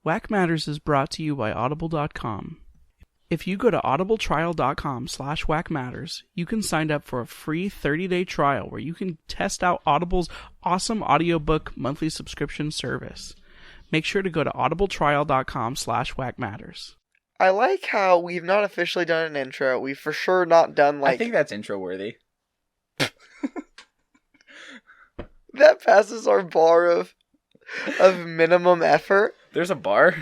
WackMatters is brought to you by Audible.com. If you go to audibletrial.com/WackMatters, you can sign up for a free 30-day trial where you can test out Audible's awesome audiobook monthly subscription service. Make sure to go to audibletrial.com/WackMatters. I like how we've not officially done an intro. We've for sure not done I think that's intro worthy. That passes our bar of minimum effort. There's a bar.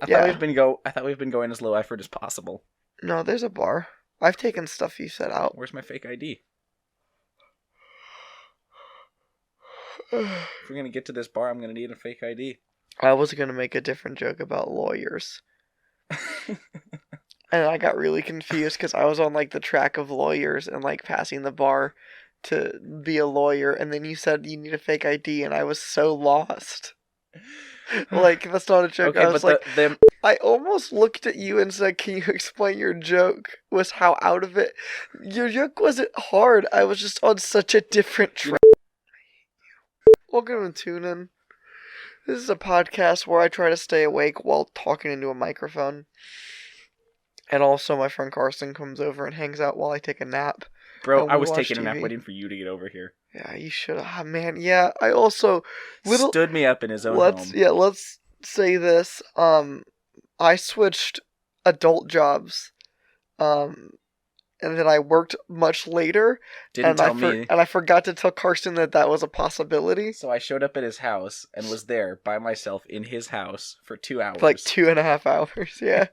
I thought we've been going as low effort as possible. No, there's a bar. I've taken stuff you set out. Where's my fake ID? If we're gonna get to this bar, I'm gonna need a fake ID. I was gonna make a different joke about lawyers. And I got really confused because I was on the track of lawyers and passing the bar to be a lawyer, and then you said you need a fake ID, and I was so lost. That's not a joke. Okay, I was I almost looked at you and said, "Can you explain your joke?" Was how out of it. Your joke wasn't hard. I was just on such a different track. Welcome to Toon In. This is a podcast where I try to stay awake while talking into a microphone. And also my friend Karsten comes over and hangs out while I take a nap. Bro, I was taking a nap waiting for you to get over here. Yeah, you should have. Man, yeah, I also... Stood me up in his own home. Yeah, let's say this. I switched adult jobs. And then I worked much later. Didn't tell me. And I forgot to tell Karsten that was a possibility. So I showed up at his house and was there by myself in his house for 2 hours. 2.5 hours, yeah.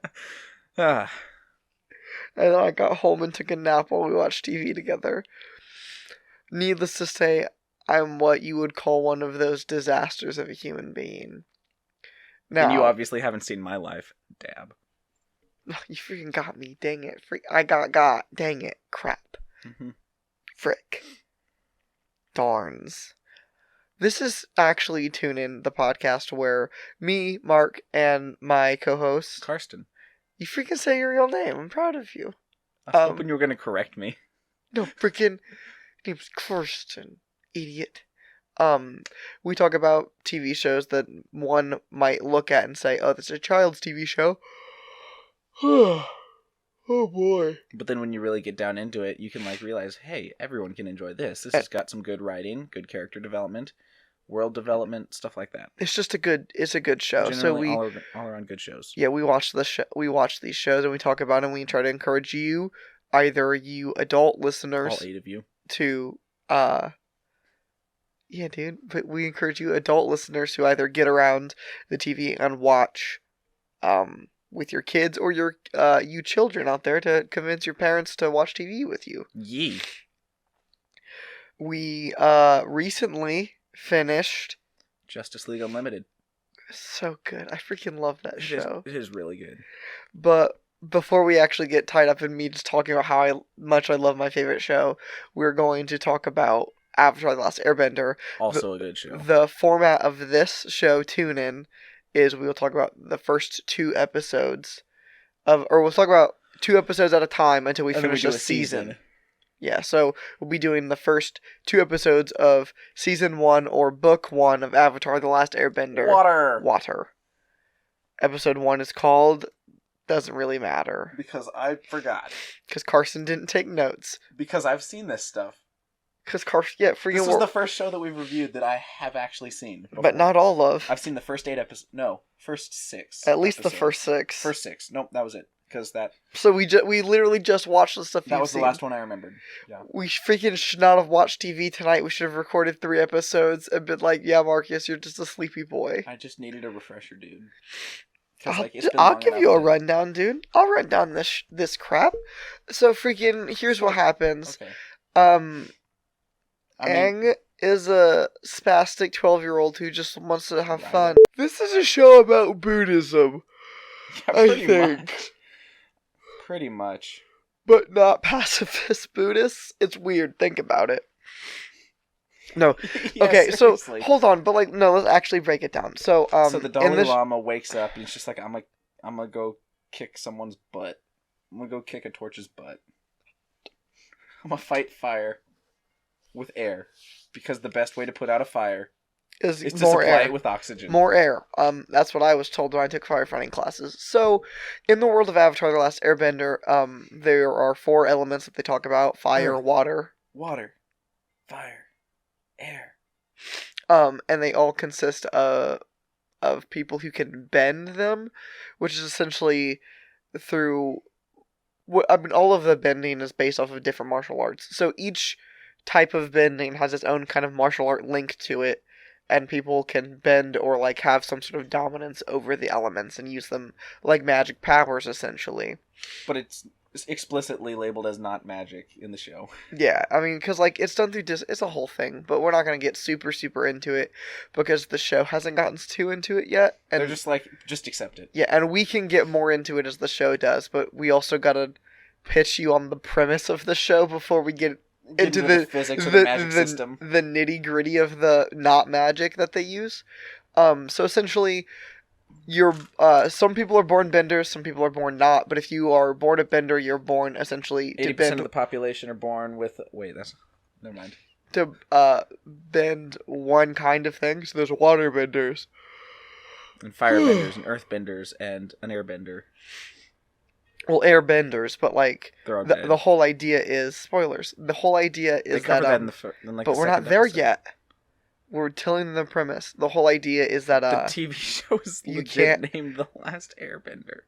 And then I got home and took a nap while we watched TV together. Needless to say, I'm what you would call one of those disasters of a human being. Now, and you obviously haven't seen my life. Dab. You freaking got me. Dang it. I got. Dang it. Crap. Mm-hmm. Frick. Darns. This is actually Toon In, the podcast where me, Mark, and my co-host... Karsten. You freaking say your real name. I'm proud of you. I was hoping you were going to correct me. No, freaking... name's Karsten. Idiot. We talk about TV shows that one might look at and say, oh, that's a child's TV show. Oh boy. But then when you really get down into it, you can realize, hey, everyone can enjoy this. This has got some good writing, good character development, world development, stuff like that. It's just a good show. Generally, all around good shows. Yeah, we watch these shows and we talk about them and we try to encourage you, either you adult listeners, all 8 of you, to yeah, dude, but we encourage you adult listeners to either get around the TV and watch with your kids or your you children out there to convince your parents to watch TV with you. Yee. We recently finished Justice League Unlimited. So good. I freaking love that show. It is really good. But before we actually get tied up in me just talking about how much I love my favorite show, we're going to talk about Avatar: The Last Airbender. Also a good show. The format of this show, Toon In, is we will talk about the first 2 episodes we'll talk about 2 episodes at a time until we finish the season. Yeah, so we'll be doing the first 2 episodes of Season 1 or Book 1 of Avatar: The Last Airbender. Water. Episode 1 is called... Doesn't really matter. Because I forgot. Because Karsten didn't take notes. Because I've seen this stuff. Because Karsten... Yeah, freaking... This was the first show that we've reviewed that I have actually seen before. But not all of. I've seen the first 8 episodes. No, first 6. At least episodes. The first 6. First 6. Nope, that was it. Because that... So we literally just watched the stuff that was seen. The last one I remembered. Yeah. We freaking should not have watched TV tonight. We should have recorded 3 episodes and been like, yeah, Marcus, you're just a sleepy boy. I just needed a refresher, dude. I'll give you a rundown, dude. I'll run down this crap. So freaking, here's what happens. Okay. Aang is a spastic 12-year-old who just wants to have fun. This is a show about Buddhism. Yeah, I think. Pretty much. But not pacifist Buddhists. It's weird. Think about it. No. Yeah, okay, seriously. So hold on, but no, let's actually break it down. So the Dalai Lama wakes up and he's just like, I'm gonna go kick someone's butt. I'm gonna go kick a torch's butt. I'm gonna fight fire with air because the best way to put out a fire is It's to more supply air. it with oxygen. More air. That's what I was told when I took firefighting classes. So, in the world of Avatar: The Last Airbender, there are 4 elements that they talk about: fire, Earth. water, fire, air. and they all consist of people who can bend them, which is essentially through. All of the bending is based off of different martial arts. So each type of bending has its own kind of martial art link to it, and people can bend or like have some sort of dominance over the elements and use them like magic powers, essentially. But it's explicitly labeled as not magic in the show. Yeah, I mean, because like it's done through it's a whole thing, but we're not gonna get super into it because the show hasn't gotten too into it yet. And they're just like, just accept it. yeah, and we can get more into it as the show does, but we also gotta pitch you on the premise of the show before we get into the physics of the magic system, the nitty gritty of the not magic that they use. So essentially, some people are born benders, some people are born not. But if you are born a bender, you're born essentially 80% of the population are born with. Wait, that's never mind. To bend one kind of thing. So there's water benders, and fire benders, and earth benders, and an air bender. Well, air benders, but like the whole idea is spoilers. The whole idea is that but we're not there yet. We're telling the premise. The whole idea is that the TV show is legit named The Last Airbender.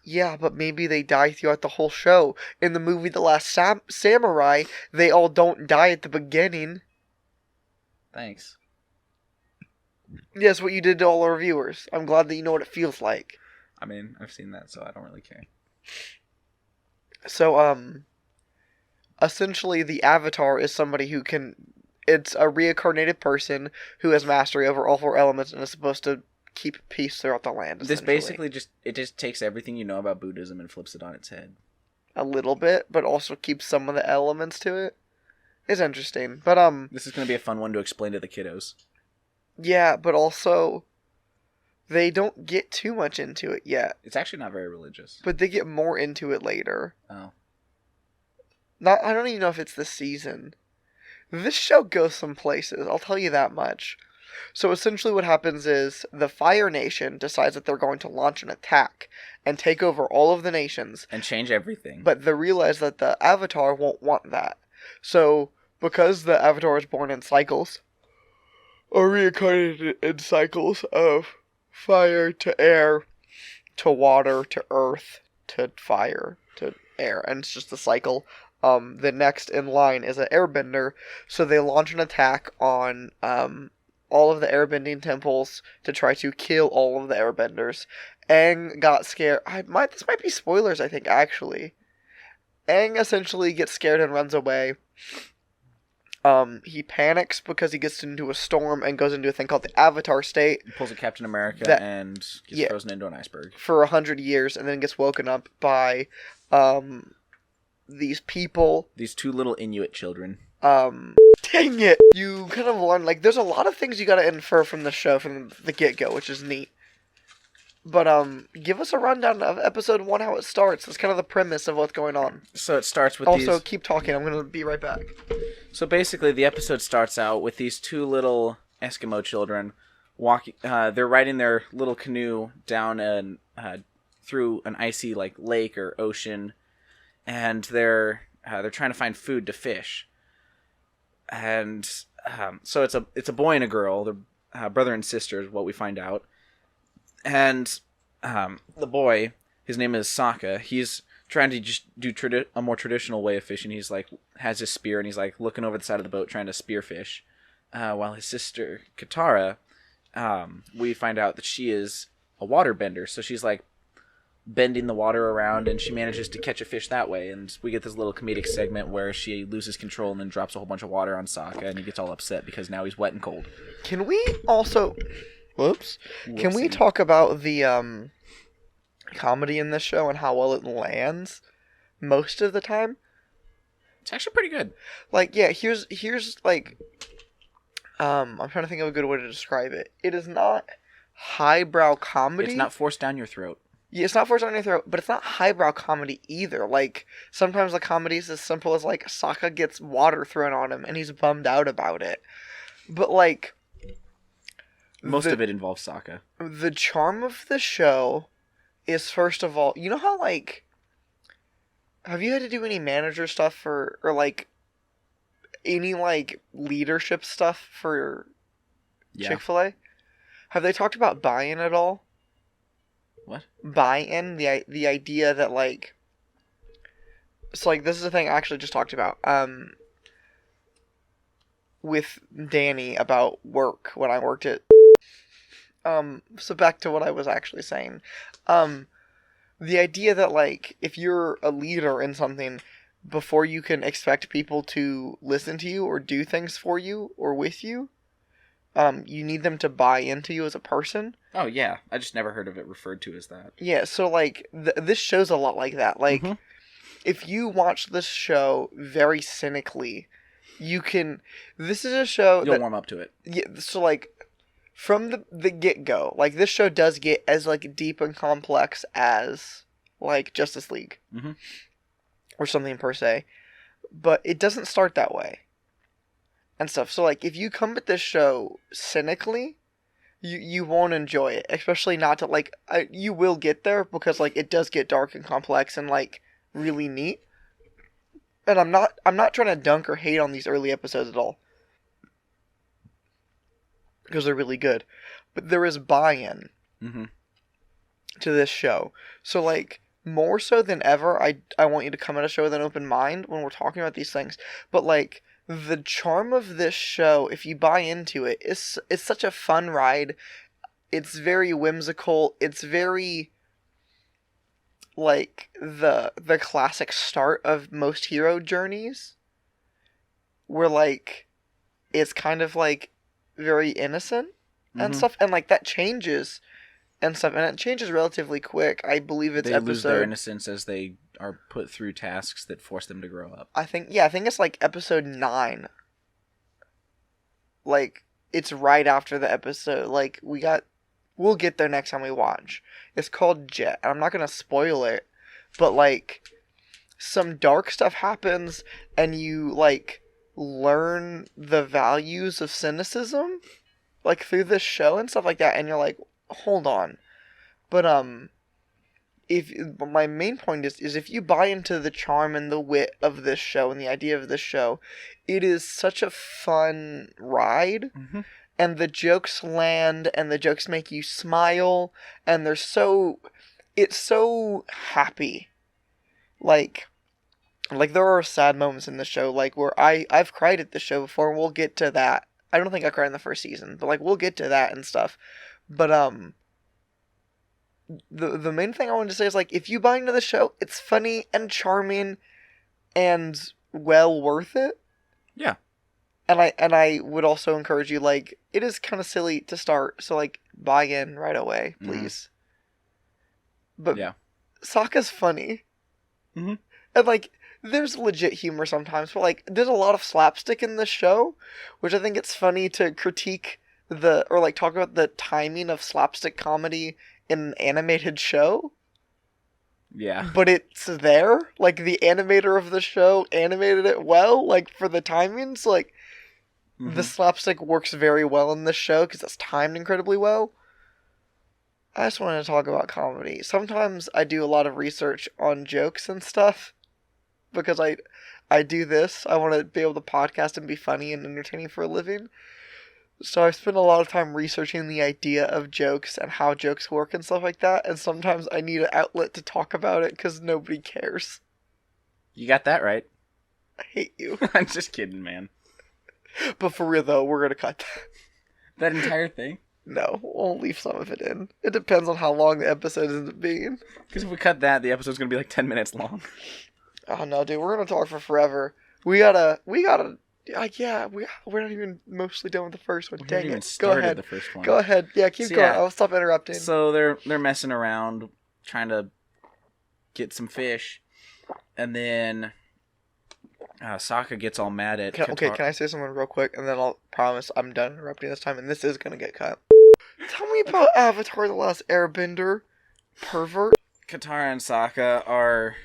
Yeah, but maybe they die throughout the whole show. In the movie The Last Samurai, they all don't die at the beginning. Thanks. Yes, what you did to all our viewers. I'm glad that you know what it feels like. I mean, I've seen that, so I don't really care. So, essentially the Avatar is somebody who can... It's a reincarnated person who has mastery over all 4 elements and is supposed to keep peace throughout the land. This basically just takes everything you know about Buddhism and flips it on its head. A little bit, but also keeps some of the elements to it. It's interesting, but this is going to be a fun one to explain to the kiddos. Yeah, but also they don't get too much into it yet. It's actually not very religious. But they get more into it later. Oh. I don't even know if it's this season. This show goes some places, I'll tell you that much. So essentially what happens is the Fire Nation decides that they're going to launch an attack and take over all of the nations. And change everything. But they realize that the Avatar won't want that. So, because the Avatar is born in cycles, or reincarnated in cycles of fire to air, to water, to earth, to fire, to air, and it's just a cycle. The next in line is an airbender, so they launch an attack on all of the airbending temples to try to kill all of the airbenders. Aang got scared. This might be spoilers, I think, actually. Aang essentially gets scared and runs away. He panics because he gets into a storm and goes into a thing called the Avatar state. He pulls a Captain America and gets frozen into an iceberg. For 100 years, and then gets woken up by these people. These 2 little Inuit children. Dang it! You kind of learn, like, there's a lot of things you gotta infer from the show from the get-go, which is neat. But, give us a rundown of episode 1, how it starts. That's kind of the premise of what's going on. So it starts with Also, keep talking. I'm gonna be right back. So basically, the episode starts out with these 2 little Eskimo children walking. They're riding their little canoe down through an icy, like, lake or ocean, and they're trying to find food to fish. And so it's a boy and a girl. They're brother and sister is what we find out. And the boy, his name is Sokka. He's trying to just do a more traditional way of fishing. He's like has his spear and he's like looking over the side of the boat trying to spearfish. While his sister Katara, we find out that she is a waterbender. So she's like bending the water around and she manages to catch a fish that way. And we get this little comedic segment where she loses control and then drops a whole bunch of water on Sokka and he gets all upset because now he's wet and cold. Can we also... Whoops. Can we talk about the comedy in this show and how well it lands most of the time? It's actually pretty good. Like, yeah, here's like... I'm trying to think of a good way to describe it. It is not highbrow comedy. It's not forced down your throat. Yeah, it's not forced down your throat, but it's not highbrow comedy either. Like, sometimes the comedy is as simple as, like, Sokka gets water thrown on him, and he's bummed out about it. But, like, Most of it involves Sokka. The charm of the show is, first of all, you know how, like, have you had to do any manager stuff or like, any, like, leadership stuff for Chick-fil-A? Have they talked about buy-in at all? What? Buy-in? The idea that, like... So, like, this is the thing I actually just talked about. With Danny about work when I worked at... So back to what I was actually saying. The idea that, like, if you're a leader in something, before you can expect people to listen to you or do things for you or with you, you need them to buy into you as a person. Oh, yeah. I just never heard of it referred to as that. Yeah, so, like, this show's a lot like that. Like, if you watch this show very cynically, you can... This is a show You'll warm up to it. Yeah, so, like, from the get-go, like, this show does get as, like, deep and complex as, like, Justice League. Or something per se. But it doesn't start that way. And stuff. So, like, if you come at this show cynically, you won't enjoy it. Especially not to, like... you will get there, because, like, it does get dark and complex and, like, really neat. And I'm not trying to dunk or hate on these early episodes at all. Because they're really good. But there is buy-in to this show. So, like, more so than ever, I want you to come at a show with an open mind when we're talking about these things. But, like, the charm of this show, if you buy into it, it's such a fun ride. It's very whimsical. It's very... like the classic start of most hero journeys, where, like, it's kind of, like, very innocent and stuff, and, like, that changes and stuff, and it changes relatively quick. I believe it's they lose their innocence as they are put through tasks that force them to grow up. I think it's like episode 9. Like, it's right after the episode. Like, we'll get there next time we watch. It's called Jet. I'm not gonna spoil it, but, like, some dark stuff happens, and you, like, learn the values of cynicism, like, through this show and stuff like that, and you're like, hold on. But, my main point is if you buy into the charm and the wit of this show and the idea of this show, it is such a fun ride, and the jokes land, and the jokes make you smile, and it's so happy. Like there are sad moments in the show, like, where I've cried at the show before, and we'll get to that. I don't think I cried in the first season, but, like, we'll get to that and stuff. But, the main thing I wanted to say is, like, if you buy into the show, it's funny and charming and well worth it. Yeah. And I would also encourage you, like, it is kind of silly to start, so, like, buy in right away, please. But yeah. Sokka's funny. And, like, there's legit humor sometimes, but, like, there's a lot of slapstick in this show, which I think it's funny to critique talk about the timing of slapstick comedy in an animated show. Yeah. But it's there. Like, the animator of the show animated it well, like, for the timing. So, like, the slapstick works very well in this show because it's timed incredibly well. I just wanted to talk about comedy. Sometimes I do a lot of research on jokes and stuff because I do this. I want to be able to podcast and be funny and entertaining for a living. So I spend a lot of time researching the idea of jokes and how jokes work and stuff like that. And sometimes I need an outlet to talk about it because nobody cares. You got that right. I hate you. I'm just kidding, man. But for real, though, we're going to cut that entire thing? No, we'll leave some of it in. It depends on how long the episode ends up being. Because if we cut that, the episode's going to be like 10 minutes long. Oh, no, dude, we're going to talk for forever. We gotta... we're not even mostly done with the first one. Dang it. Go ahead. The first one. Go ahead. Yeah, keep going. I'll stop interrupting. So they're messing around, trying to get some fish, and then Sokka gets all mad at Katara. Can I say something real quick, and then I'll promise I'm done interrupting this time, and this is gonna get cut. Tell me about Avatar: The Last Airbender, pervert. Katara and Sokka are,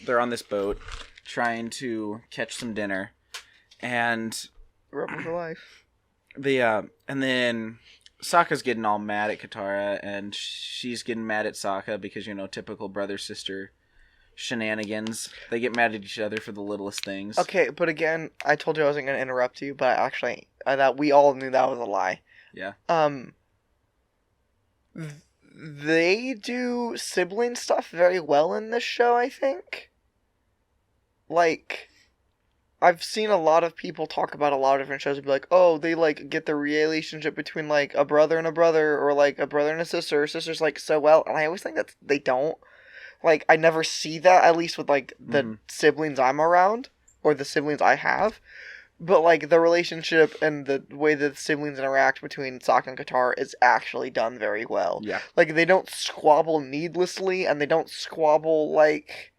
they're on this boat, trying to catch some dinner, and Rebel for life. And then Sokka's getting all mad at Katara, and she's getting mad at Sokka because, typical brother-sister shenanigans. They get mad at each other for the littlest things. Okay, but again, I told you I wasn't going to interrupt you, but actually, that we all knew that was a lie. Yeah. They do sibling stuff very well in this show, I think. Like, I've seen a lot of people talk about a lot of different shows and be like, oh, they, like, get the relationship between, like, a brother and a brother, or, like, a brother and a sister, or sisters, like, so well, and I always think that they don't. Like, I never see that, at least with, like, the siblings I'm around, or the siblings I have. But, like, the relationship and the way that the siblings interact between Sokka and Katara is actually done very well. Yeah. Like, they don't squabble needlessly, and they don't squabble, like,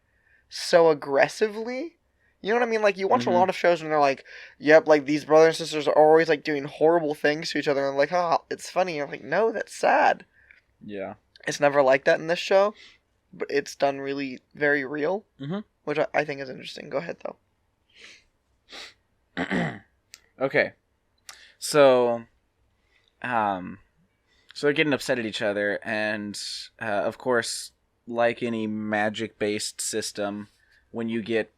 so aggressively. You know what I mean? Like, you watch a lot of shows and they're like, yep, like, these brothers and sisters are always, like, doing horrible things to each other, and like, it's funny. And you're like, no, that's sad. Yeah. It's never like that in this show, but it's done really very real, which I think is interesting. Go ahead, though. Okay. So they're getting upset at each other, and, of course, like any magic-based system, when you get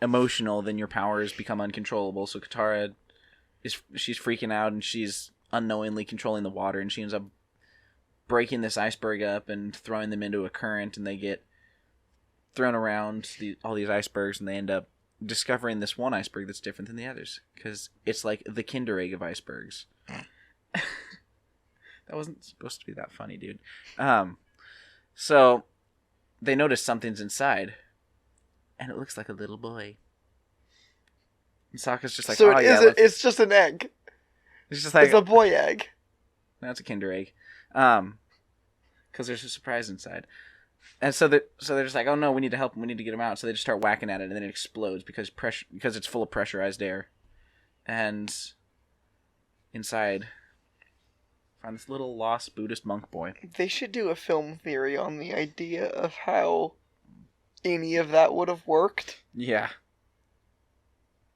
emotional, then your powers become uncontrollable. So Katara she's freaking out, and she's unknowingly controlling the water, and she ends up breaking this iceberg up and throwing them into a current, and they get thrown around all these icebergs, and they end up discovering this one iceberg that's different than the others, because it's like the Kinder Egg of icebergs. That wasn't supposed to be that funny, dude. So they notice something's inside, and it looks like a little boy. And Sokka's just like, so it's just an egg. It's just like, it's a boy egg. That's a Kinder Egg. Because there's a surprise inside. And so they're just like, oh no, we need to help him. We need to get him out. So they just start whacking at it, and then it explodes because it's full of pressurized air. And inside, find this little lost Buddhist monk boy. They should do a film theory on the idea of how any of that would have worked. Yeah.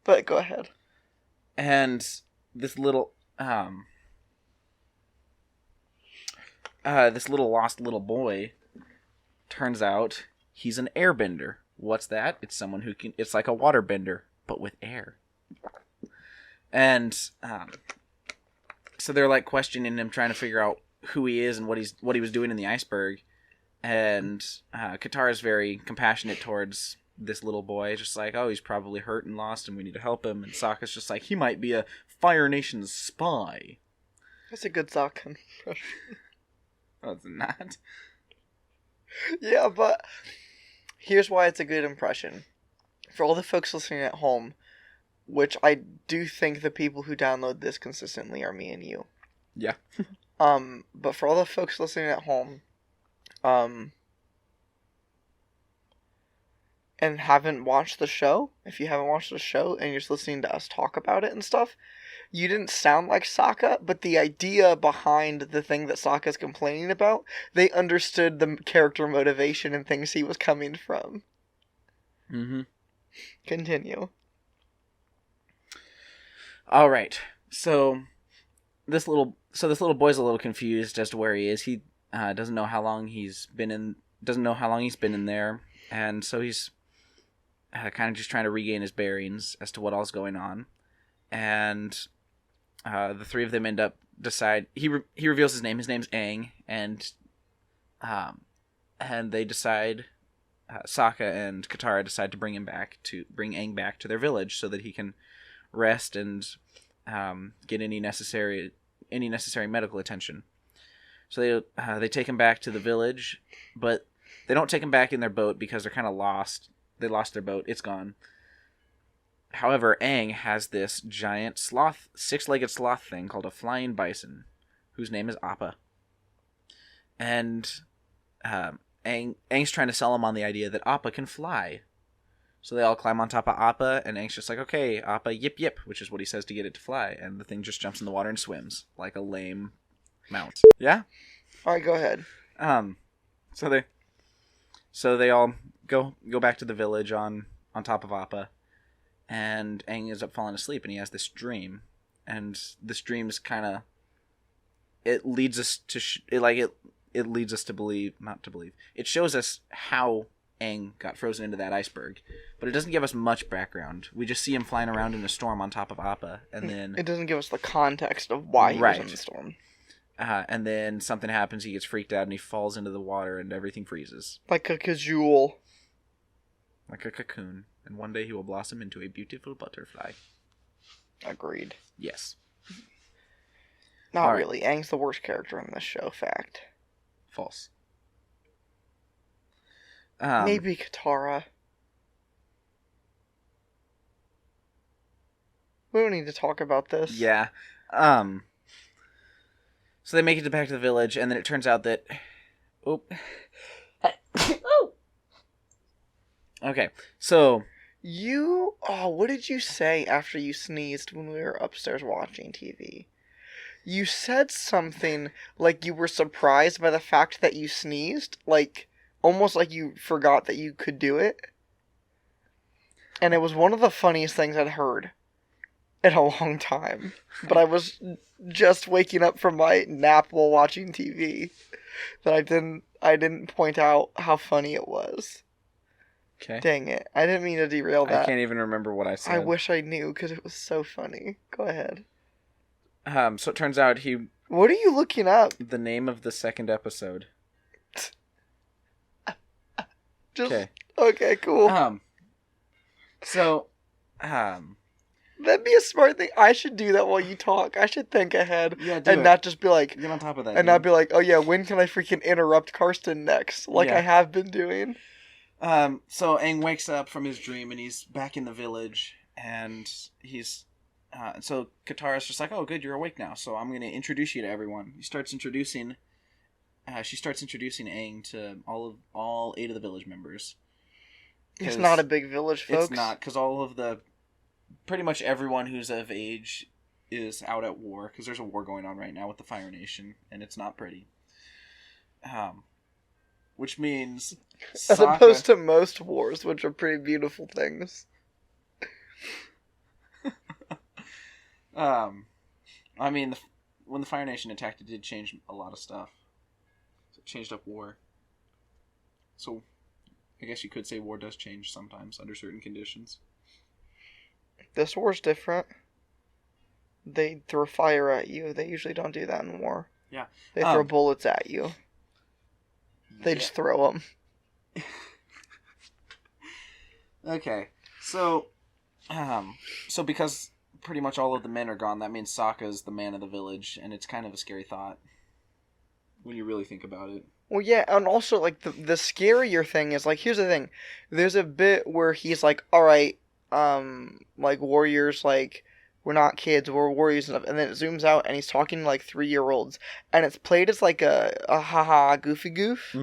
But go ahead. And this little lost little boy, turns out he's an airbender. What's that? It's someone who it's like a waterbender, but with air. And so they're like questioning him, trying to figure out who he is and what he was doing in the iceberg. And Katara's very compassionate towards this little boy, just like, oh, he's probably hurt and lost, and we need to help him. And Sokka's just like, he might be a Fire Nation's spy. That's a good Sokka impression. Oh, it's not. Yeah, but here's why it's a good impression. For all the folks listening at home, which I do think the people who download this consistently are me and you. Yeah. But for all the folks listening at home, and haven't watched the show, if you haven't watched the show and you're just listening to us talk about it and stuff, you didn't sound like Sokka, but the idea behind the thing that Sokka's complaining about, they understood the character motivation and things he was coming from. Mm-hmm. Continue. All right. So this little boy's a little confused as to where he is. He doesn't know how long he's been in there, and so he's kind of just trying to regain his bearings as to what all's going on. And the three of them end up decide. He reveals his name. His name's Aang, and they decide. Sokka and Katara decide to bring Aang back to their village so that he can rest and get any necessary medical attention. So they take him back to the village, but they don't take him back in their boat because they're kind of lost. They lost their boat. It's gone. However, Aang has this giant sloth, six-legged sloth thing called a flying bison, whose name is Appa. And Aang's trying to sell him on the idea that Appa can fly. So they all climb on top of Appa, and Aang's just like, okay, Appa, yip yip, which is what he says to get it to fly. And the thing just jumps in the water and swims, like a lame mount. Yeah? Alright, go ahead. So they all go back to the village on top of Appa, and Aang ends up falling asleep, and he has this dream. And this dream's kind of it leads us to it leads us to believe, not to believe. It shows us how Aang got frozen into that iceberg, but it doesn't give us much background. We just see him flying around in a storm on top of Appa, and then it doesn't give us the context of why he was in the storm. And then something happens, he gets freaked out, and he falls into the water, and everything freezes. Like a cajole. Like a cocoon. And one day he will blossom into a beautiful butterfly. Agreed. Yes. Not really. Aang's the worst character in this show, fact. False. Maybe Katara. We don't need to talk about this. Yeah. So they make it back to the village, and then it turns out that... Oh. Okay, so... what did you say after you sneezed when we were upstairs watching TV? You said something like you were surprised by the fact that you sneezed, like, almost like you forgot that you could do it. And it was one of the funniest things I'd heard in a long time. But I was just waking up from my nap while watching TV that I didn't point out how funny it was. Okay. Dang it. I didn't mean to derail that. I can't even remember what I said. I wish I knew, because it was so funny. Go ahead. So it turns out What are you looking up? the name of the second episode. Okay. Okay, cool. That'd be a smart thing. I should do that while you talk. I should think ahead. Yeah, do and it. not just be like... Get on top of that. And not be like, oh yeah, when can I freaking interrupt Karsten next? Like I have been doing. So Aang wakes up from his dream, and he's back in the village, and he's... so Katara's just like, oh, good, you're awake now, so I'm going to introduce you to everyone. She starts introducing Aang to all 8 of the village members. It's not a big village, folks. It's not, because pretty much everyone who's of age is out at war, because there's a war going on right now with the Fire Nation, and it's not pretty. Which means... As opposed to most wars, which are pretty beautiful things. I mean, when the Fire Nation attacked, it did change a lot of stuff. It changed up war. So, I guess you could say war does change sometimes under certain conditions. This war's different. They throw fire at you. They usually don't do that in war. Yeah. They throw bullets at you. They just throw them. Okay. So because pretty much all of the men are gone, that means Sokka's the man of the village, and it's kind of a scary thought when you really think about it. Well, yeah, and also, like, the scarier thing is, like, here's the thing. There's a bit where he's like, alright, like, warriors, like, we're not kids, we're warriors and stuff, and then it zooms out, and he's talking to, like, 3-year-olds, and it's played as, like, a haha goofy goof,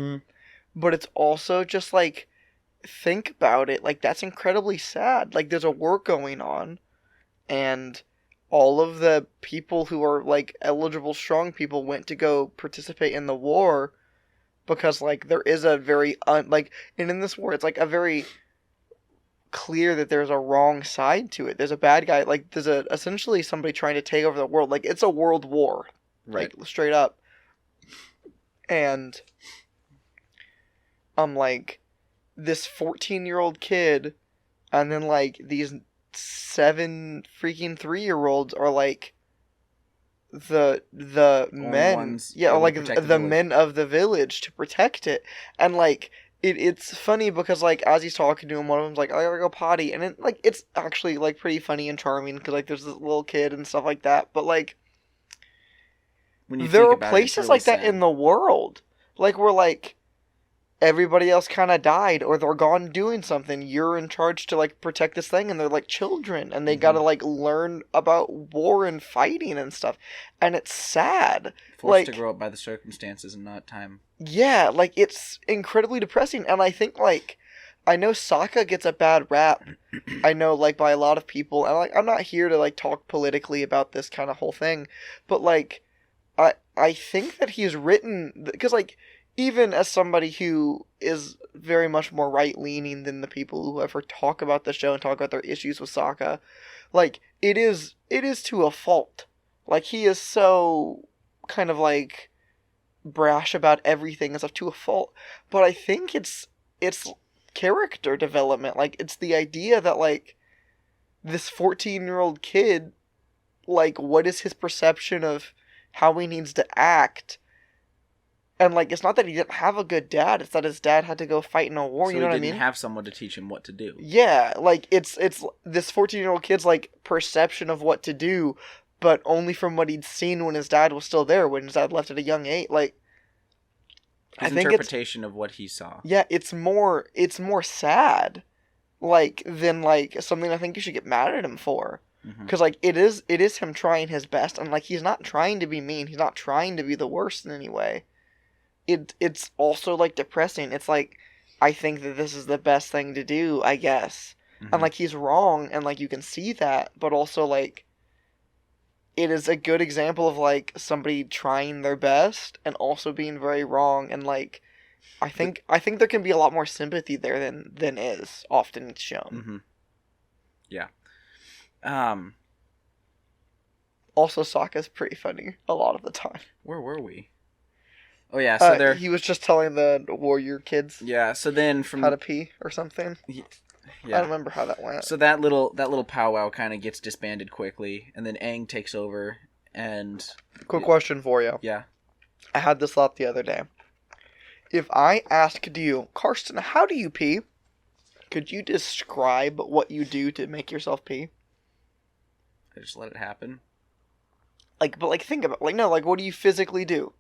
but it's also just, like, think about it, like, that's incredibly sad. Like, there's a war going on, and all of the people who are, like, eligible strong people went to go participate in the war, because, like, there is a very, and in this war, it's, like, a very clear that there's a wrong side to it. There's a bad guy, like, there's essentially somebody trying to take over the world. Like, it's a world war. Right. Like, straight up. And, like, this 14-year-old kid, and then, like, these 7 freaking 3-year-olds are, like, the men, like the men of the village to protect it. And, like, it's funny because, like, as he's talking to him, one of them's like, I gotta go potty, and it's actually, like, pretty funny and charming because, like, there's this little kid and stuff like that. But, like, there are places like that in the world, like, where, like, everybody else kind of died, or they're gone doing something. You're in charge to, like, protect this thing, and they're, like, children, and they gotta, like, learn about war and fighting and stuff, and it's sad. Forced to grow up by the circumstances and not time. Yeah, like, it's incredibly depressing, and I think, like, I know Sokka gets a bad rap, I know, like, by a lot of people, and, like, I'm not here to, like, talk politically about this kind of whole thing, but, like, I think that he's written, because, like, even as somebody who is very much more right-leaning than the people who ever talk about the show and talk about their issues with Sokka, like, it is to a fault. Like, he is so kind of like brash about everything and stuff to a fault, but I think it's character development. Like, it's the idea that, like, this 14-year-old kid, like, what is his perception of how he needs to act? And, like, it's not that he didn't have a good dad, it's that his dad had to go fight in a war, so you know what I mean? he didn't have someone to teach him what to do. Yeah, like, it's this 14-year-old kid's, like, perception of what to do, but only from what he'd seen when his dad was still there, when his dad left at a young age. Like, his interpretation of what he saw. Yeah, it's more sad, like, than, like, something I think you should get mad at him for. Because, like, it is him trying his best, and, like, he's not trying to be mean, he's not trying to be the worst in any way. It's also, like, depressing. It's like, I think that this is the best thing to do, I guess. And, like, he's wrong, and, like, you can see that, but also, like, it is a good example of, like, somebody trying their best and also being very wrong, and, like, I think there can be a lot more sympathy there than is often shown. Yeah. Also, Sokka's pretty funny a lot of the time. Where were we? Oh yeah, so he was just telling the warrior kids. Yeah, so then from how to pee or something. Yeah. I don't remember how that went. So that little powwow kind of gets disbanded quickly, and then Aang takes over. And quick question for you. Yeah. I had this thought the other day. If I asked you, Karsten, how do you pee? Could you describe what you do to make yourself pee? I just let it happen. Like, but like, think about it. Like, no, like, what do you physically do?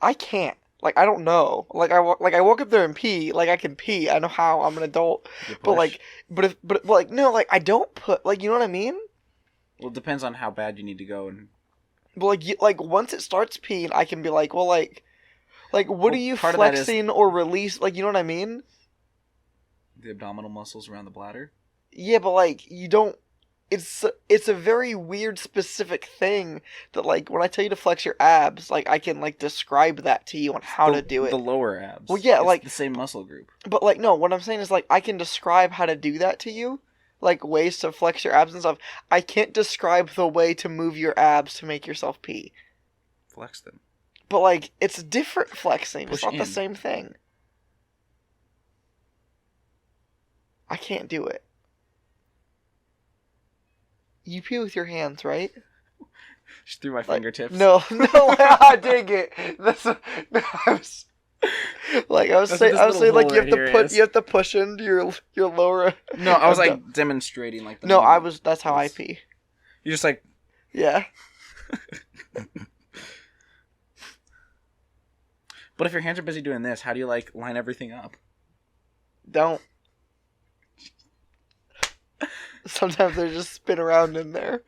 I can't. Like, I don't know. Like, I walk up there and pee. Like, I can pee. I know how. I'm an adult. But like, but like, no, like, I don't put. Like, you know what I mean? Well, it depends on how bad you need to go. And but like once it starts peeing, I can be like, well, like, what are you flexing or release? Like, you know what I mean? The abdominal muscles around the bladder. Yeah, but like, you don't. It's a very weird specific thing that, like, when I tell you to flex your abs, like, I can, like, describe that to you on how to do it. The lower abs. Well, yeah, it's like the same muscle group. But like, no, what I'm saying is, like, I can describe how to do that to you, like ways to flex your abs and stuff. I can't describe the way to move your abs to make yourself pee. Flex them. But like, it's different flexing. Push it's not in. the same thing. I can't do it. You pee with your hands, right? Just through my fingertips. No, dang it. I was saying, like, you have to push into your lower. No, I was like demonstrating like. That's how I pee. You're just like. Yeah. But if your hands are busy doing this, how do you, like, line everything up? Don't. Sometimes they just spin around in there.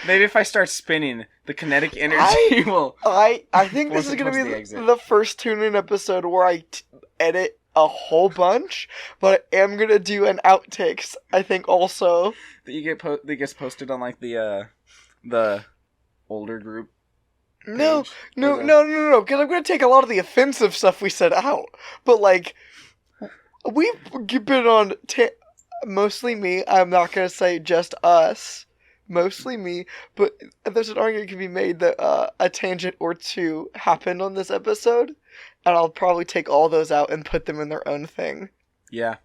Maybe if I start spinning, the kinetic energy will... I think this is going to be the first Toon In episode where I edit a whole bunch, but I am going to do an outtakes, I think, also. That gets posted on, like, the older group. No, because I'm going to take a lot of the offensive stuff we said out. But, like, we've been on... mostly me. I'm not going to say just us. Mostly me. But there's an argument can be made that a tangent or two happened on this episode. And I'll probably take all those out and put them in their own thing. Yeah.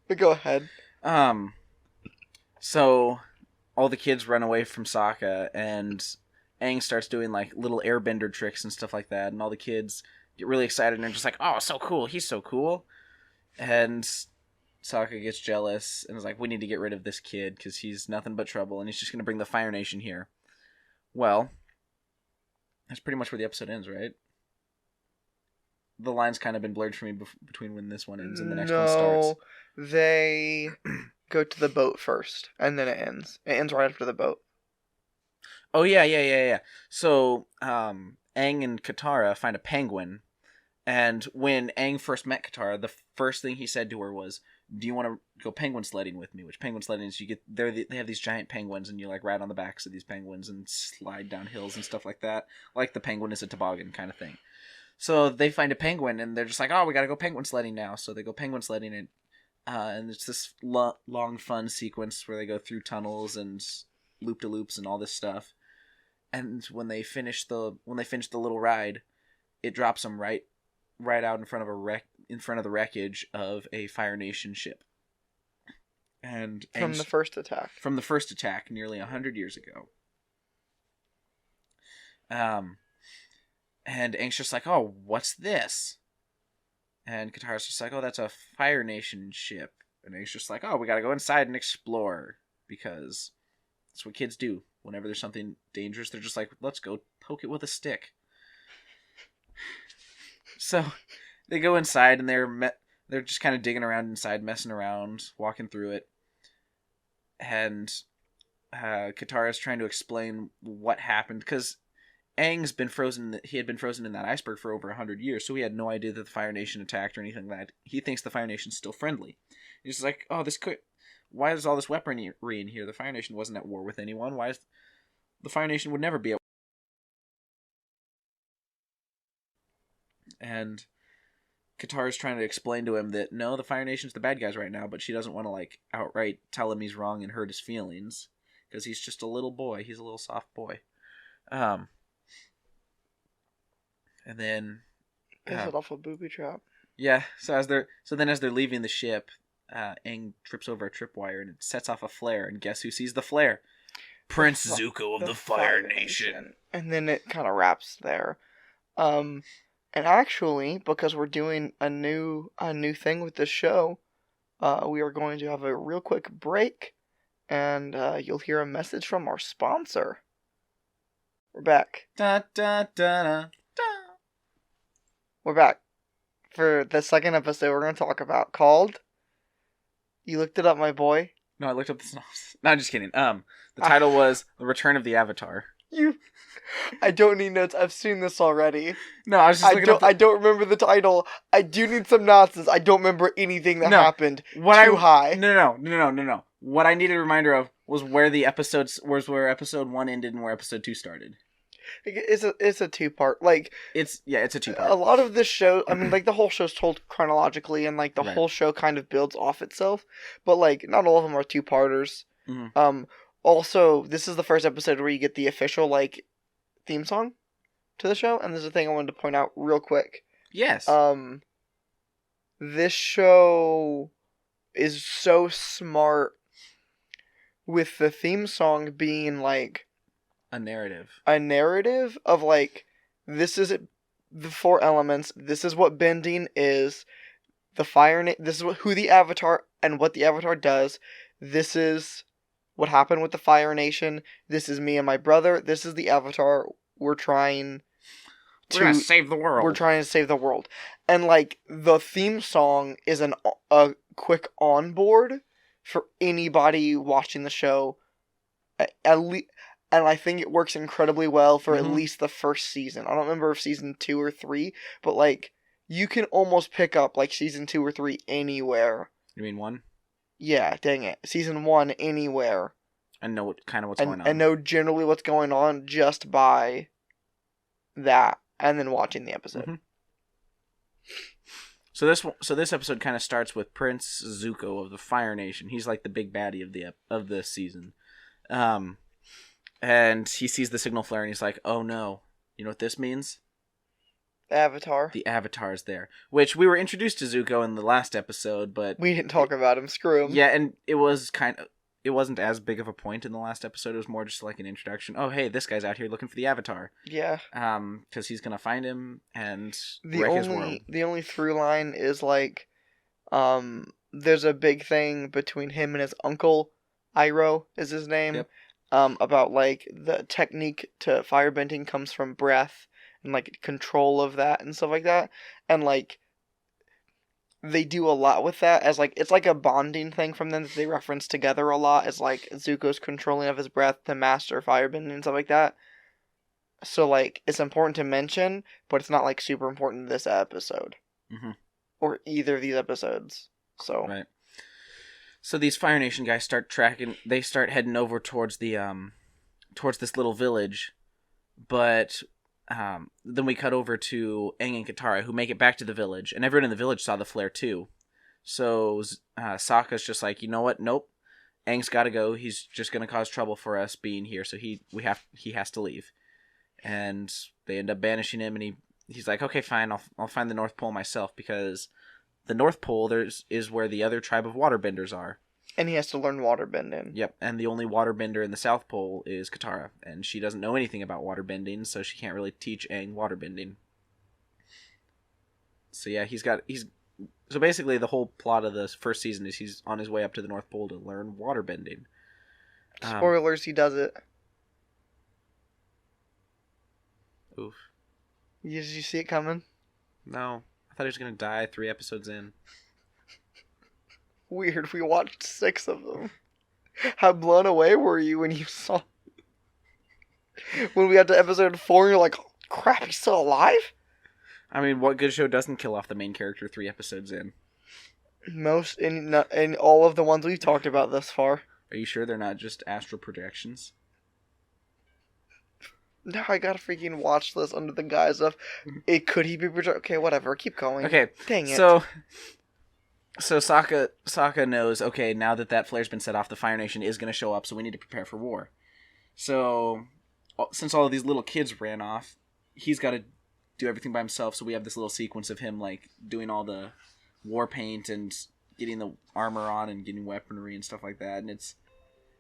But go ahead. So, all the kids run away from Sokka, and Aang starts doing, like, little airbender tricks and stuff like that. And all the kids get really excited and they're just like, oh, so cool. He's so cool. And Sokka gets jealous and is like, we need to get rid of this kid because he's nothing but trouble and he's just going to bring the Fire Nation here. Well, that's pretty much where the episode ends, right? The line's kind of been blurred for me between when this one ends and the next one starts. No, they go to the boat first and then it ends. It ends right after the boat. Oh, yeah. So, Aang and Katara find a penguin, and when Aang first met Katara, the first thing he said to her was, do you want to go penguin sledding with me? Which penguin sledding is they have these giant penguins and you like ride on the backs of these penguins and slide down hills and stuff like that. Like the penguin is a toboggan kind of thing. So they find a penguin and they're just like, oh, we got to go penguin sledding now. So they go penguin sledding and it's this long fun sequence where they go through tunnels and loop-de-loops and all this stuff. and when they finish the little ride, it drops them right out in front of the wreckage of a Fire Nation ship. And from the first attack. From the first attack, nearly 100 years ago. And Aang's just like, oh, what's this? And Katara's just like, oh, that's a Fire Nation ship. And Aang's just like, oh, we gotta go inside and explore. Because that's what kids do. Whenever there's something dangerous, they're just like, let's go poke it with a stick. So they go inside and they're just kind of digging around inside, messing around, walking through it. And Katara's trying to explain what happened, because Aang's been frozen. He had been frozen in that iceberg for over 100 years, so he had no idea that the Fire Nation attacked or anything like that. He thinks the Fire Nation's still friendly. He's like, oh, why is all this weaponry in here? The Fire Nation wasn't at war with anyone. The Fire Nation would never be at war. And Katara's trying to explain to him that, no, the Fire Nation's the bad guys right now, but she doesn't want to, like, outright tell him he's wrong and hurt his feelings, because he's just a little boy. He's a little soft boy. And then... Is it off a booby trap? Yeah, so as they're leaving the ship, Aang trips over a tripwire, and it sets off a flare, and guess who sees the flare? Prince Zuko of the Fire Nation. And then it kind of wraps there. And actually, because we're doing a new thing with this show, we are going to have a real quick break, and you'll hear a message from our sponsor. We're back. Da, da, da, da, da. We're back for the second episode we're going to talk about, called... You looked it up, my boy. No, I looked up the synopsis. No, I'm just kidding. The title was The Return of the Avatar. I don't need notes. I've seen this already. No, I was just looking up. I don't remember the title. I do need some synopsis. I don't remember anything that happened. High. No. What I needed a reminder of was where episode 1 ended and where episode 2 started. It's a two-part. Like, it's a two-part. A lot of this show, I mean, like, the whole show's told chronologically, and like the whole show kind of builds off itself. But like, not all of them are two-parters. Mm-hmm. Also, this is the first episode where you get the official like theme song to the show, and there's a thing I wanted to point out real quick. Yes. This show is so smart with the theme song being like a narrative of like, this is the 4 elements. This is what bending is. This is who the Avatar and what the Avatar does. This is what happened with the Fire Nation. This is me and my brother. This is the Avatar. We're trying to save the world. We're trying to save the world. And like, the theme song is a quick onboard for anybody watching the show. And I think it works incredibly well for at least the first season. I don't remember if season 2 or 3, but like, you can almost pick up like season 2 or 3 anywhere. You mean 1? Yeah, dang it. Season 1 anywhere. And know what's going on. And know generally what's going on just by that, and then watching the episode. Mm-hmm. So this episode kind of starts with Prince Zuko of the Fire Nation. He's like the big baddie of the season. And he sees the signal flare and he's like, oh no. You know what this means? Avatar. The Avatar is there. Which we were introduced to Zuko in the last episode, but... We didn't talk about him. Screw him. Yeah, and it wasn't as big of a point in the last episode. It was more just like an introduction. Oh, hey, this guy's out here looking for the Avatar. Yeah. Because he's going to find him and wreck his world. The only through line is like, there's a big thing between him and his uncle, Iroh is his name. Yep. About like the technique to firebending comes from breath and like control of that and stuff like that, and like they do a lot with that as like, it's like a bonding thing from them that they reference together a lot, as like Zuko's controlling of his breath to master firebending and stuff like that. So like, it's important to mention, but it's not like super important in this episode or either of these episodes. So right. So these Fire Nation guys start heading over towards this little village, but then we cut over to Aang and Katara, who make it back to the village, and everyone in the village saw the flare too. So Sokka's just like, you know what? Nope. Aang's got to go. He's just going to cause trouble for us being here, so he has to leave. and they end up banishing him, and he's like, okay, fine, I'll find the North Pole myself, because the North Pole is where the other tribe of waterbenders are. And he has to learn waterbending. Yep, and the only waterbender in the South Pole is Katara, and she doesn't know anything about waterbending, so she can't really teach Aang waterbending. So yeah, so basically the whole plot of the first season is he's on his way up to the North Pole to learn waterbending. Spoilers, he does it. Oof. Did you see it coming? No. I thought he was going to die 3 episodes in. Weird, we watched 6 of them. How blown away were you when you saw... when we got to episode 4 and you're like, oh, crap, he's still alive? I mean, what good show doesn't kill off the main character 3 episodes in? Most, in all of the ones we've talked about thus far. Are you sure they're not just astral projections? Now I gotta freaking watch this under the guise of, could he be projected? Okay, whatever, keep going. Okay, dang it. So Sokka knows, okay, now that flare's been set off, the Fire Nation is going to show up, so we need to prepare for war. So, since all of these little kids ran off, he's got to do everything by himself, so we have this little sequence of him, like, doing all the war paint and getting the armor on and getting weaponry and stuff like that, and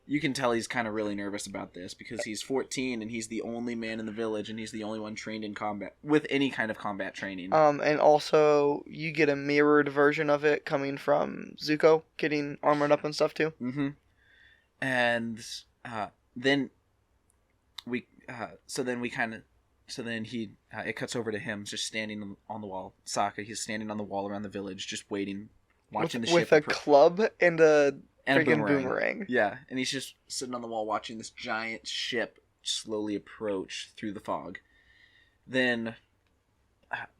you can tell he's kind of really nervous about this, because he's 14 and he's the only man in the village, and he's the only one trained in combat, with any kind of combat training. And also, you get a mirrored version of it coming from Zuko getting armored up and stuff too. Mm-hmm. And then it cuts over to him just standing on the wall. Sokka, he's standing on the wall around the village, just waiting, watching the ship. With a club and a freaking boomerang. Yeah, and he's just sitting on the wall watching this giant ship slowly approach through the fog. Then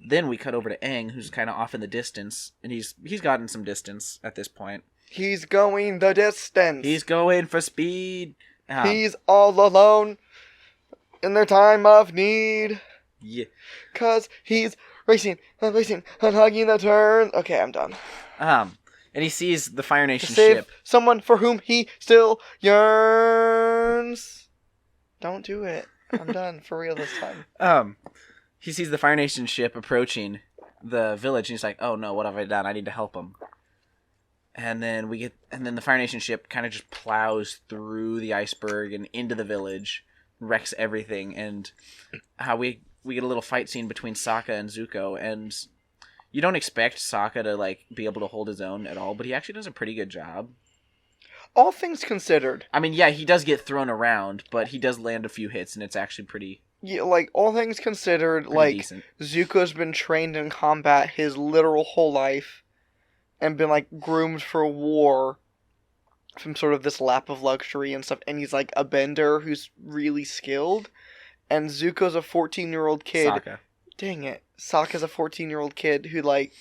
we cut over to Aang, who's kind of off in the distance, and he's gotten some distance at this point. He's going the distance. He's going for speed. He's all alone in their time of need. Yeah. 'Cause he's racing and hugging the turn. Okay, I'm done. And he sees the Fire Nation to save ship. Someone for whom he still yearns. Don't do it. I'm done for real this time. He sees the Fire Nation ship approaching the village, and he's like, "Oh no, what have I done? I need to help him." And then the Fire Nation ship kind of just plows through the iceberg and into the village, wrecks everything, and how we get a little fight scene between Sokka and Zuko, and you don't expect Sokka to, like, be able to hold his own at all, but he actually does a pretty good job. All things considered. I mean, yeah, he does get thrown around, but he does land a few hits, and it's actually pretty... Yeah, like, all things considered, like, decent. Zuko's been trained in combat his literal whole life, and been, like, groomed for war from sort of this lap of luxury and stuff, and he's, like, a bender who's really skilled, and Zuko's a 14-year-old kid... Sokka. Dang it. Sokka's a 14-year-old kid who, like,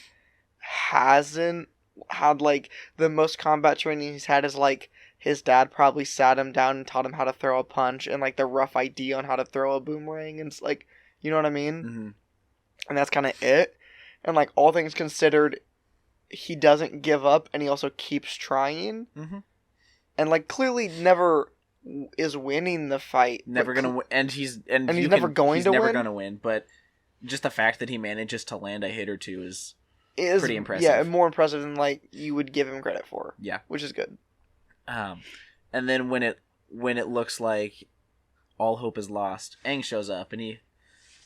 hasn't had, like, the most combat training he's had is, like, his dad probably sat him down and taught him how to throw a punch and, like, the rough idea on how to throw a boomerang and, like, you know what I mean? Mm-hmm. And that's kind of it. And, like, all things considered, he doesn't give up and he also keeps trying. Mm-hmm. And, like, clearly never is winning the fight. Never gonna win. And he's never going to win? He's never gonna win, but... Just the fact that he manages to land a hit or two is pretty impressive. Yeah, more impressive than, like, you would give him credit for. Yeah. Which is good. And then when it looks like all hope is lost, Aang shows up and he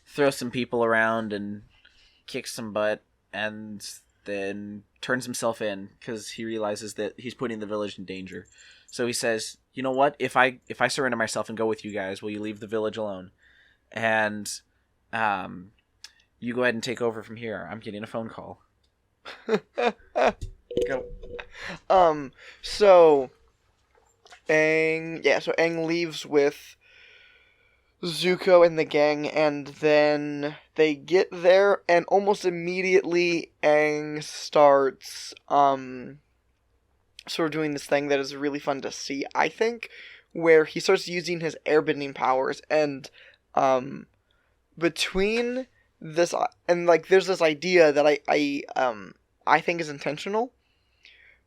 throws some people around and kicks some butt and then turns himself in because he realizes that he's putting the village in danger. So he says, "You know what? If I surrender myself and go with you guys, will you leave the village alone?" And you go ahead and take over from here. I'm getting a phone call. Go. So Aang leaves with Zuko and the gang, and then they get there, and almost immediately Aang starts sort of doing this thing that is really fun to see, I think, where he starts using his airbending powers, and between this and, like, there's this idea that I think is intentional,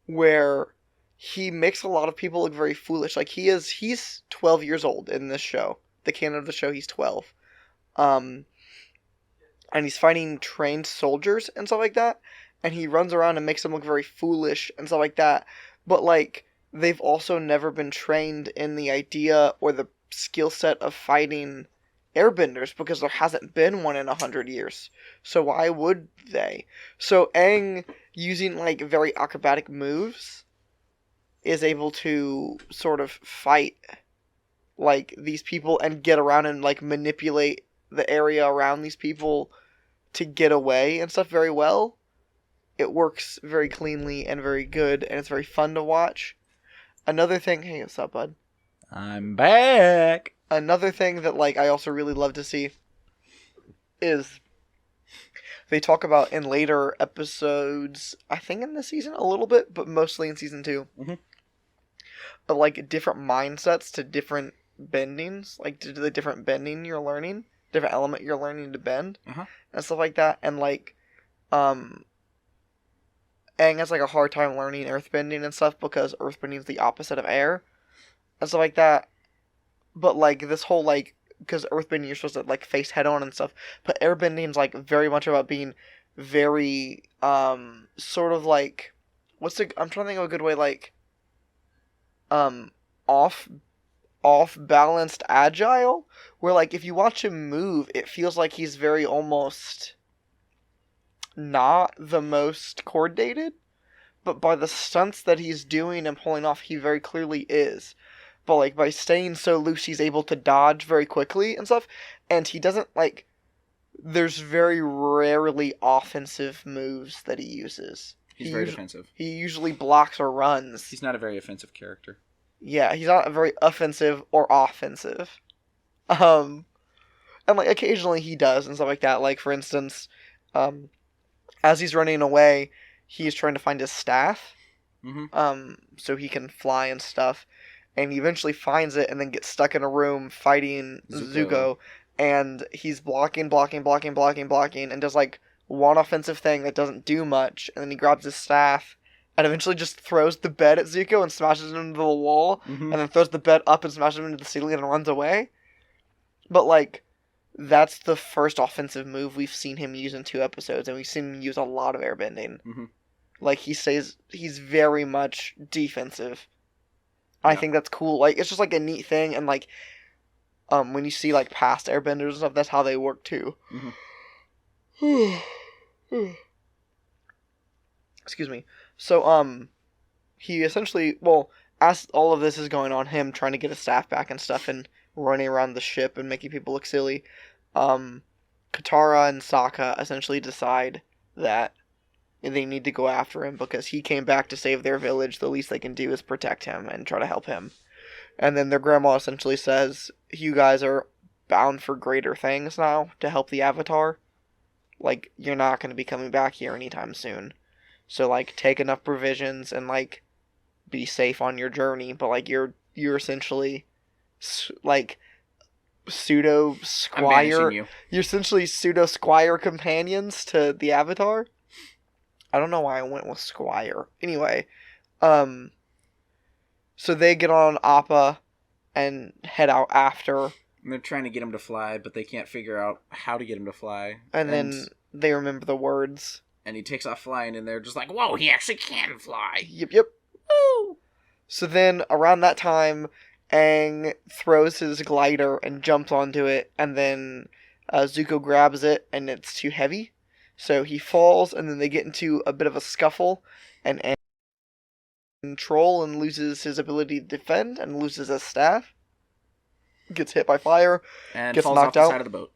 where he makes a lot of people look very foolish. Like, he's 12 years old in this show. The canon of the show, he's 12. and he's fighting trained soldiers and stuff like that, and he runs around and makes them look very foolish and stuff like that, but, like, they've also never been trained in the idea or the skill set of fighting airbenders, because there hasn't been one in 100 years. So why would they? So Aang, using, like, very acrobatic moves, is able to sort of fight, like, these people and get around and, like, manipulate the area around these people to get away and stuff very well. It works very cleanly and very good, and it's very fun to watch. Another thing... Hey, what's up, bud? I'm back! Another thing that, like, I also really love to see is they talk about in later episodes, I think in this season a little bit, but mostly in season 2, of, like, different mindsets to different bendings, like, to the different bending you're learning, different element you're learning to bend, and stuff like that, and, like, Aang has, like, a hard time learning earthbending and stuff, because earthbending is the opposite of air, and stuff like that. But, like, this whole, like, because earthbending you're supposed to, like, face head on and stuff, but airbending's, like, very much about being very, sort of, like, I'm trying to think of a good way, like, off-balanced agile, where, like, if you watch him move, it feels like he's very almost not the most coordinated, but by the stunts that he's doing and pulling off, he very clearly is. But, like, by staying so loose, he's able to dodge very quickly and stuff, and he doesn't, like, there's very rarely offensive moves that he uses. He's very defensive. He usually blocks or runs. He's not a very offensive character. Yeah, he's not very offensive or offensive. And, like, occasionally he does and stuff like that. Like, for instance, as he's running away, he's trying to find his staff, so he can fly and stuff. And he eventually finds it and then gets stuck in a room fighting Zuko. And he's blocking, and does, like, one offensive thing that doesn't do much. And then he grabs his staff and eventually just throws the bed at Zuko and smashes him into the wall. And then throws the bed up and smashes him into the ceiling and runs away. But, like, that's the first offensive move we've seen him use in 2 episodes. And we've seen him use a lot of airbending. Like, he's very much defensive. I think that's cool. Like, it's just, like, a neat thing, and, like, when you see, like, past airbenders and stuff, that's how they work, too. Excuse me. So, he essentially, well, as all of this is going on, him trying to get his staff back and stuff, and running around the ship and making people look silly, Katara and Sokka essentially decide that they need to go after him because he came back to save their village. The least they can do is protect him and try to help him. And then their grandma essentially says, you guys are bound for greater things now to help the Avatar. Like, you're not going to be coming back here anytime soon. So, like, take enough provisions and, like, be safe on your journey. But, like, you're essentially, like, pseudo-squire. You're essentially pseudo-squire companions to the Avatar. I don't know why I went with Squire. Anyway, so they get on Appa and head out after. And they're trying to get him to fly, but they can't figure out how to get him to fly. And then they remember the words. And he takes off flying, and they're just like, whoa, he actually can fly. Yep. Woo! So then, around that time, Aang throws his glider and jumps onto it, and then Zuko grabs it, and it's too heavy. So he falls, and then they get into a bit of a scuffle, and Aang control and loses his ability to defend, and loses his staff. Gets hit by fire, and gets falls knocked off out. The side of the boat.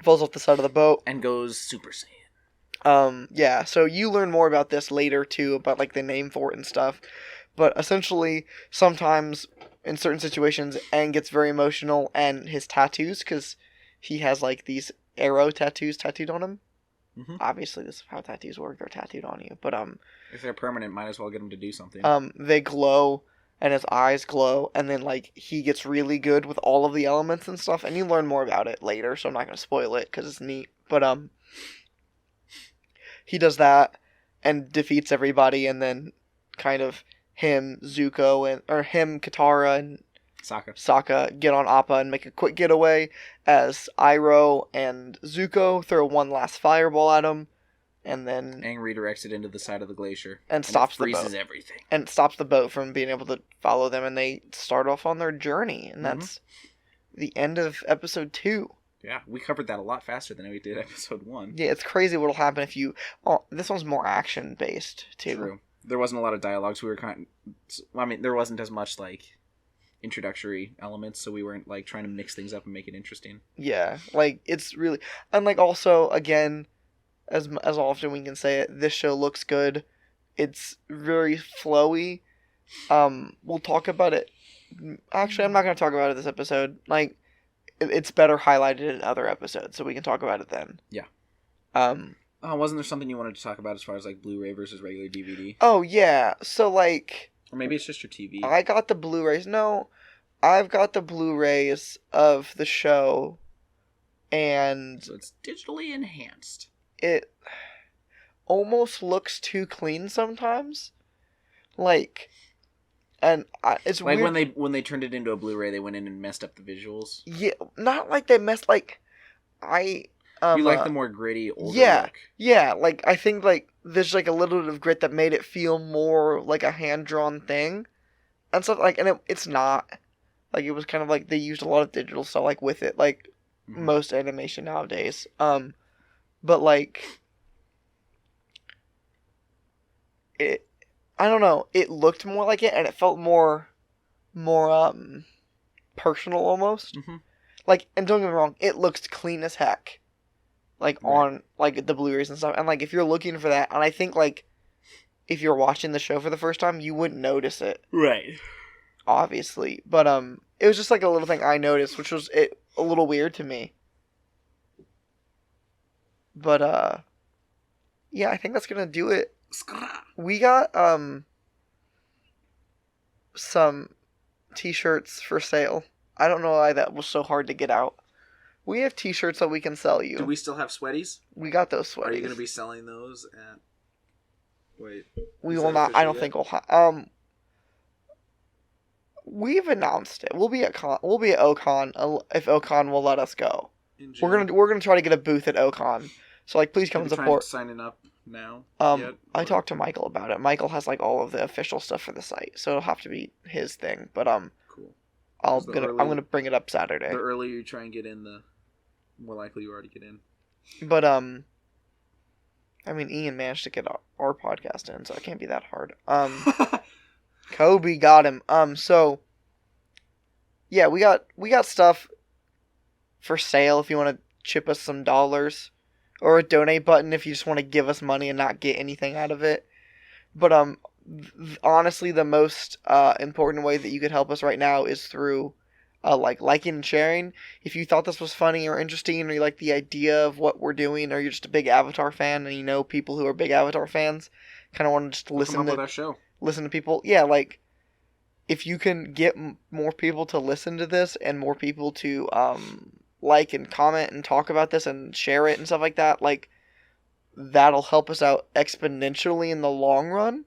Falls off the side of the boat. And goes Super Saiyan. Yeah, so you learn more about this later, too, about, like, the name for it and stuff. But essentially, sometimes, in certain situations, Aang gets very emotional, and his tattoos, because he has, like, these arrow tattoos tattooed on him. Obviously, this is how tattoos work. They're tattooed on you. But, if they're permanent, might as well get him to do something. They glow, and his eyes glow, and then, like, he gets really good with all of the elements and stuff, and you learn more about it later, so I'm not going to spoil it, because it's neat. But, he does that, and defeats everybody, and then kind of him, Zuko, or him, Katara, and Sokka get on Appa and make a quick getaway as Iroh and Zuko throw one last fireball at him, and then Aang redirects it into the side of the glacier and stops the boat. Freezes everything. And stops the boat from being able to follow them, and they start off on their journey, and that's the end of episode 2. Yeah, we covered that a lot faster than we did episode 1. Yeah, it's crazy what'll happen if you... Oh, this one's more action-based, too. True. There wasn't a lot of dialogue, so there wasn't as much, introductory elements, so we weren't, trying to mix things up and make it interesting. Yeah, it's really... And, also, again, as often we can say it, this show looks good. It's very flowy. We'll talk about it... Actually, I'm not going to talk about it this episode. It's better highlighted in other episodes, so we can talk about it then. Yeah. Wasn't there something you wanted to talk about as far as Blu-ray versus regular DVD? Oh yeah, so or maybe it's just your TV. I got the Blu-rays. No, I've got the Blu-rays of the show, and so it's digitally enhanced. It almost looks too clean sometimes, and it's weird. when they turned it into a Blu-ray, they went in and messed up the visuals. Yeah, not like they messed. You like the more gritty, older look. Yeah. I think there's a little bit of grit that made it feel more like a hand-drawn thing, and stuff and it's not. It was kind of they used a lot of digital stuff with it, most animation nowadays. But it. I don't know. It looked more like it, and it felt more personal almost. Mm-hmm. And don't get me wrong, it looks clean as heck. On the Blu-rays and stuff, and if you're looking for that, and I think if you're watching the show for the first time, you wouldn't notice it. Right. Obviously, but it was just a little thing I noticed, which was a little weird to me. But yeah, I think that's gonna do it. We got some t-shirts for sale. I don't know why that was so hard to get out. We have t-shirts that we can sell you. Do we still have sweaties? We got those sweaties. Are you going to be selling those at... Wait. We will not. I don't think we'll we've announced it. We'll be at Ocon if Ocon will let us go. We're gonna try to get a booth at Ocon. So please come support. Signing up now? I talked to Michael about it. Michael has all of the official stuff for the site, so it'll have to be his thing. But cool. I'm gonna bring it up Saturday. The earlier you try and get in, the more likely you are to get in. But Ian managed to get our podcast in, so it can't be that hard. Kobe got him. So yeah, we got stuff for sale if you want to chip us some dollars, or a donate button if you just want to give us money and not get anything out of it. But honestly, the most important way that you could help us right now is through liking and sharing. If you thought this was funny or interesting, or you like the idea of what we're doing, or you're just a big Avatar fan and you know people who are big Avatar fans, kind of want to just listen to our show. Listen to people. Yeah, if you can get more people to listen to this and more people to like and comment and talk about this and share it and stuff like that, that'll help us out exponentially in the long run.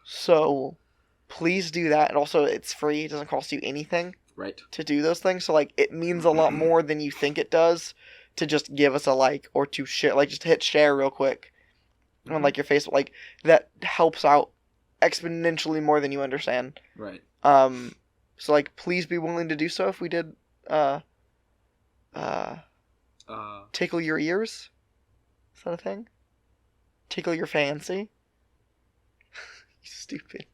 So please do that. And also, it's free. It doesn't cost you anything to do those things. So it means a lot more than you think it does to just give us a like, or to share, just hit share real quick on your Facebook. That helps out exponentially more than you understand. Right. So please be willing to do so if we did tickle your ears. Is that a thing? Tickle your fancy? You stupid.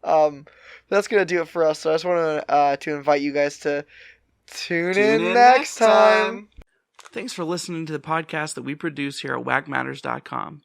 That's gonna do it for us. So I just want to invite you guys to tune in next time. Thanks for listening to the podcast that we produce here at WackMatters.com.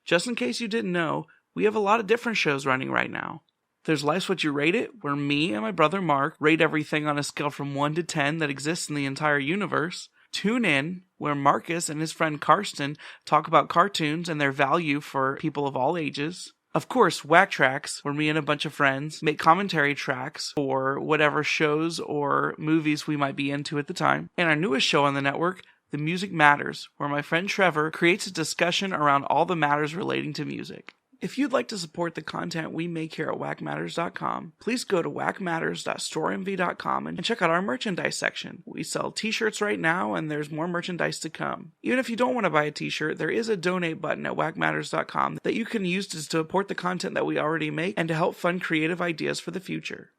Just in case you didn't know, we have a lot of different shows running right now. There's Life's What You Rate It, where me and my brother Mark rate everything on a scale from 1 to 10 that exists in the entire universe. Toon In, where Marcus and his friend Karsten talk about cartoons and their value for people of all ages. Of course, Whack Tracks, where me and a bunch of friends make commentary tracks for whatever shows or movies we might be into at the time. And our newest show on the network, The Music Matters, where my friend Trevor creates a discussion around all the matters relating to music. If you'd like to support the content we make here at WackMatters.com, please go to WackMatters.storeenvy.com and check out our merchandise section. We sell t-shirts right now, and there's more merchandise to come. Even if you don't want to buy a t-shirt, there is a donate button at WackMatters.com that you can use to support the content that we already make and to help fund creative ideas for the future.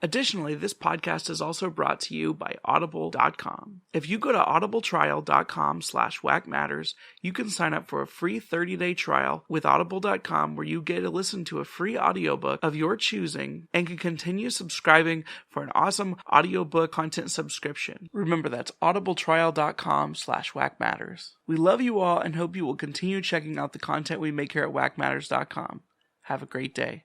Additionally, this podcast is also brought to you by Audible.com. If you go to audibletrial.com/WackMatters, you can sign up for a free 30-day trial with Audible.com where you get to listen to a free audiobook of your choosing and can continue subscribing for an awesome audiobook content subscription. Remember, that's audibletrial.com/WackMatters. We love you all and hope you will continue checking out the content we make here at WackMatters.com. Have a great day.